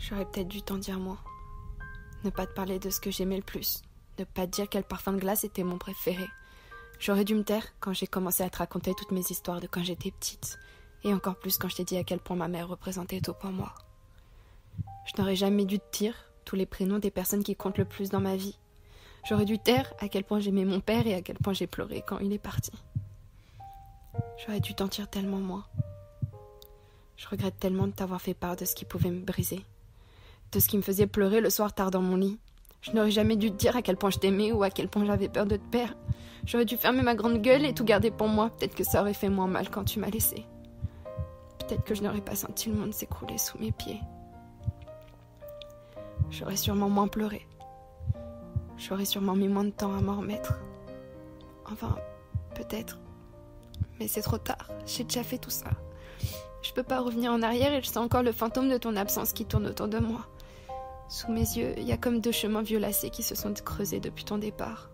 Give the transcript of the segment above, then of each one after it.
J'aurais peut-être dû t'en dire moins. Ne pas te parler de ce que j'aimais le plus. Ne pas te dire quel parfum de glace était mon préféré. J'aurais dû me taire quand j'ai commencé à te raconter toutes mes histoires de quand j'étais petite. Et encore plus quand je t'ai dit à quel point ma mère représentait tout pour moi. Je n'aurais jamais dû te dire tous les prénoms des personnes qui comptent le plus dans ma vie. J'aurais dû taire à quel point j'aimais mon père et à quel point j'ai pleuré quand il est parti. J'aurais dû t'en dire tellement moins. Je regrette tellement de t'avoir fait part de ce qui pouvait me briser. De ce qui me faisait pleurer le soir tard dans mon lit. Je n'aurais jamais dû te dire à quel point je t'aimais ou à quel point j'avais peur de te perdre. J'aurais dû fermer ma grande gueule et tout garder pour moi. Peut-être que ça aurait fait moins mal quand tu m'as laissé. Peut-être que je n'aurais pas senti le monde s'écrouler sous mes pieds. J'aurais sûrement moins pleuré. J'aurais sûrement mis moins de temps à m'en remettre. Enfin, peut-être. Mais c'est trop tard. J'ai déjà fait tout ça. Je peux pas revenir en arrière et je sens encore le fantôme de ton absence qui tourne autour de moi. Sous mes yeux, il y a comme deux chemins violacés qui se sont creusés depuis ton départ.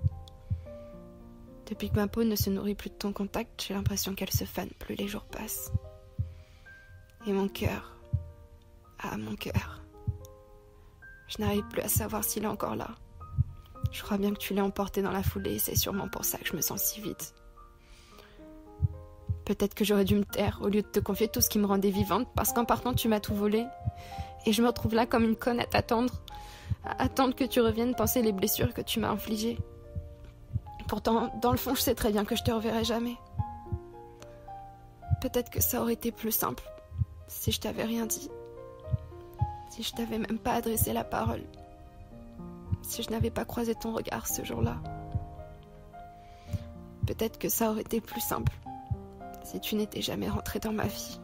Depuis que ma peau ne se nourrit plus de ton contact, j'ai l'impression qu'elle se fane plus les jours passent. Et mon cœur, mon cœur, je n'arrive plus à savoir s'il est encore là. Je crois bien que tu l'as emporté dans la foulée et c'est sûrement pour ça que je me sens si vide. Peut-être que j'aurais dû me taire au lieu de te confier tout ce qui me rendait vivante parce qu'en partant tu m'as tout volé. Et je me retrouve là comme une conne à t'attendre. À attendre que tu reviennes penser les blessures que tu m'as infligées. Pourtant, dans le fond, je sais très bien que je te reverrai jamais. Peut-être que ça aurait été plus simple si je t'avais rien dit. Si je t'avais même pas adressé la parole. Si je n'avais pas croisé ton regard ce jour-là. Peut-être que ça aurait été plus simple si tu n'étais jamais rentré dans ma vie.